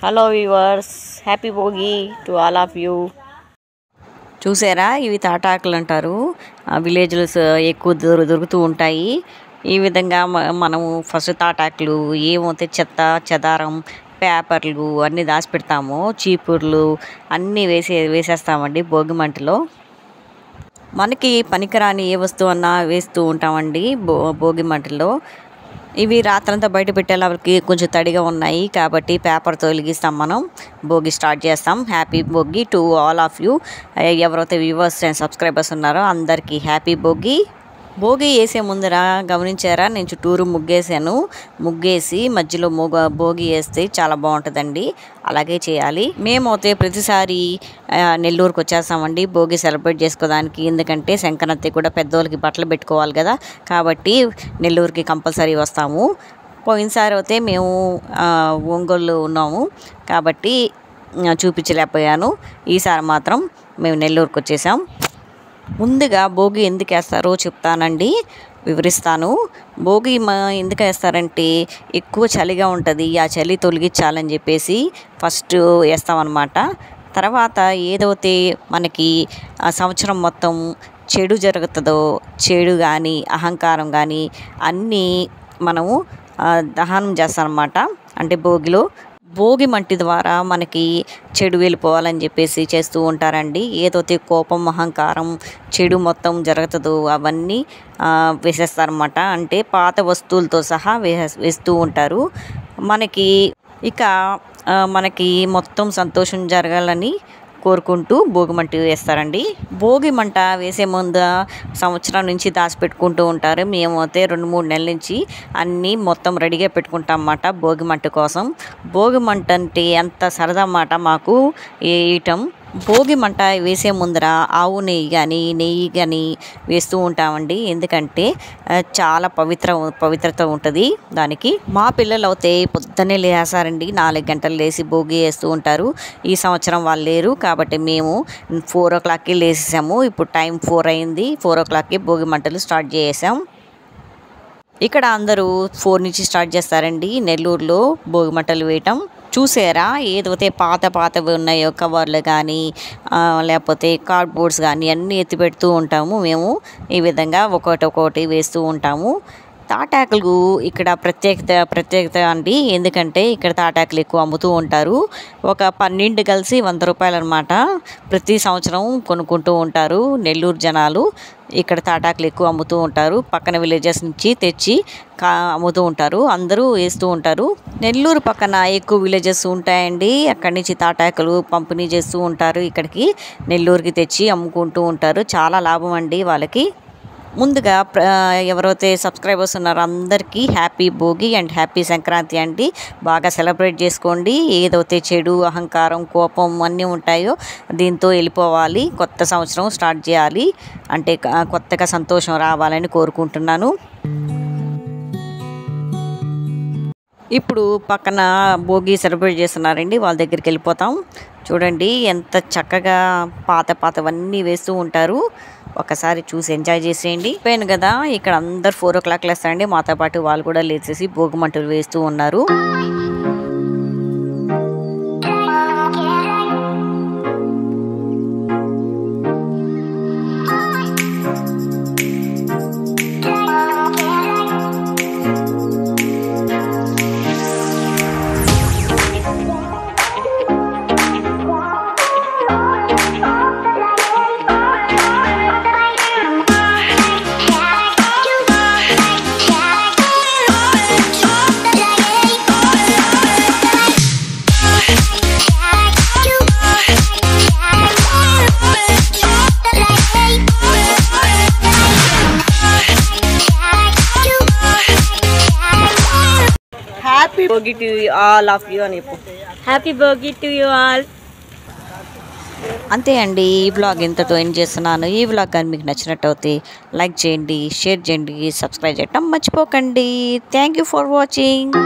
Hello viewers, happy Bhogi to all of you. చూసారా, ఇవి తాటాకులు అంటారు. విలేజ్లో ఎక్కువ దొరుకుతూ ఉంటాయి. ఈ విధంగా మనము ఫస్ట్ తాటాకులు ఏమైతే చెత్త చెదారం పేపర్లు అన్నీ దాచిపెడతాము, చీపుర్లు అన్నీ వేసేస్తామండి భోగి మంటలో. మనకి పనికిరాని ఏ వస్తువు అన్నా వేస్తూ ఉంటామండి భోగి మంటలో. ఇవి రాత్రంతా బయట పెట్టేలాకి కొంచెం తడిగా ఉన్నాయి కాబట్టి పేపర్తో వెలిగిస్తాం. మనం భోగి స్టార్ట్ చేస్తాం. Happy Bhogi to all of you. ఎవరైతే వ్యూవర్స్ అండ్ సబ్స్క్రైబర్స్ ఉన్నారో అందరికీ హ్యాపీ భోగి. భోగి వేసే ముందర గమనించారా, నేను చుట్టూరు ముగ్గేసి మధ్యలో భోగి వేస్తే చాలా బాగుంటుందండి. అలాగే చేయాలి. మేమైతే ప్రతిసారి నెల్లూరుకి వచ్చేస్తామండి భోగి సెలబ్రేట్ చేసుకోవడానికి. ఎందుకంటే సంక్రాంతి కూడా పెద్దోళ్ళకి బట్టలు పెట్టుకోవాలి కదా, కాబట్టి నెల్లూరుకి కంపల్సరీ వస్తాము. పోయినసారి అయితే మేము ఒంగోలు ఉన్నాము కాబట్టి చూపించలేకపోయాను. ఈసారి మాత్రం మేము నెల్లూరుకి వచ్చేసాం. ముందుగా భోగి ఎందుకు వేస్తారో చెప్తానండి, వివరిస్తాను. భోగి ఎందుకు వేస్తారంటే ఎక్కువ చలిగా ఉంటుంది, ఆ చలి తొలగించాలని చెప్పేసి ఫస్ట్ వేస్తామన్నమాట. తర్వాత ఏదైతే మనకి ఆ సంవత్సరం మొత్తం చెడు జరుగుతుందో, చెడు కానీ అహంకారం కానీ అన్నీ మనము దహనం చేస్తామన్నమాట. అంటే భోగి మంటి ద్వారా మనకి చెడు వెళ్ళిపోవాలని చెప్పేసి చేస్తూ ఉంటారండి. ఏదైతే కోపం అహంకారం చెడు మొత్తం జరుగుతుందో అవన్నీ వేసేస్తారన్నమాట. అంటే పాత వస్తువులతో సహా వేస్తూ ఉంటారు. మనకి మొత్తం సంతోషం జరగాలని కోరుకుంటూ భోగి మంట వేస్తారండి. భోగి మంట వేసే ముందు సంవత్సరం నుంచి దాచిపెట్టుకుంటూ ఉంటారు. మేమైతే 2-3 నెలల నుంచి అన్నీ మొత్తం రెడీగా పెట్టుకుంటాం అన్నమాట భోగి మంట కోసం. భోగి మంట అంటే ఎంత సరదా అన్నమాట మాకు వేయటం. భోగి మంట వేసే ముందర ఆవు నెయ్యి కానీ వేస్తూ ఉంటామండి. ఎందుకంటే చాలా పవిత్రత ఉంటుంది దానికి. మా పిల్లలు అయితే పొద్దున్నే లేసారండి, 4 గంటలు లేసి భోగి వేస్తూ ఉంటారు. ఈ సంవత్సరం వాళ్ళు లేరు కాబట్టి మేము 4 o'clockకి లేసేసాము. ఇప్పుడు టైం 4 అయింది. 4 o'clockకి భోగి మంటలు స్టార్ట్ చేసాం. ఇక్కడ అందరూ 4 నుంచి స్టార్ట్ చేస్తారండి నెల్లూరులో భోగి మంటలు వేయటం. చూసారా, ఏదైతే పాతవి ఉన్నాయో కవర్లు కానీ లేకపోతే కార్డ్బోర్డ్స్ కానీ అన్నీ ఎత్తి పెడుతూ ఉంటాము. మేము ఈ విధంగా ఒక్కొక్కటి వేస్తూ ఉంటాము. తాటాకులు ఇక్కడ ప్రత్యేకత అండి. ఎందుకంటే ఇక్కడ తాటాకులు ఎక్కువ అమ్ముతూ ఉంటారు. ఒక 12 కలిసి 100 రూపాయలు అనమాట. ప్రతి సంవత్సరం కొనుక్కుంటూ ఉంటారు నెల్లూరు జనాలు. ఇక్కడ తాటాకులు ఎక్కువ అమ్ముతూ ఉంటారు. పక్కన విలేజెస్ నుంచి తెచ్చి అమ్ముతూ ఉంటారు. అందరూ వేస్తూ ఉంటారు. నెల్లూరు పక్కన ఎక్కువ విలేజెస్ ఉంటాయండి. అక్కడి నుంచి తాటాకులు పంపిణీ చేస్తూ ఉంటారు. ఇక్కడికి నెల్లూరుకి తెచ్చి అమ్ముకుంటూ ఉంటారు. చాలా లాభం అండి వాళ్ళకి. ముందుగా ఎవరైతే సబ్స్క్రైబర్స్ ఉన్నారో అందరికీ happy Bhogi and happy Sankranti అండి. బాగా సెలబ్రేట్ చేసుకోండి. ఏదైతే చెడు అహంకారం కోపం అన్నీ ఉంటాయో దీంతో వెళ్ళిపోవాలి. కొత్త సంవత్సరం స్టార్ట్ చేయాలి అంటే కొత్తగా సంతోషం రావాలని కోరుకుంటున్నాను. ఇప్పుడు పక్కన భోగి సెలబ్రేట్ చేస్తున్నారండి, వాళ్ళ దగ్గరికి వెళ్ళిపోతాం. చూడండి ఎంత చక్కగా పాతవన్నీ వేస్తూ ఉంటారు. ఒకసారి చూసి ఎంజాయ్ చేసేయండి. పోయాను కదా, ఇక్కడ అందరు 4 o'clock లేస్తారండి. మాతో పాటు వాళ్ళు కూడా లేచేసి భోగి మంటలు వేస్తూ ఉన్నారు. Happy Bhogi to all of you అని చెప్పు. Happy Bhogi to you all. అంతే అండి, ఈ వ్లాగ్ ఎంతతో ఎండ్ చేస్తున్నాను. ఈ వ్లాగ్ కానీ మీకు నచ్చినట్టయితే లైక్ చేయండి, షేర్ చేయండి, సబ్స్క్రైబ్ చేయడం మర్చిపోకండి. Thank you for watching.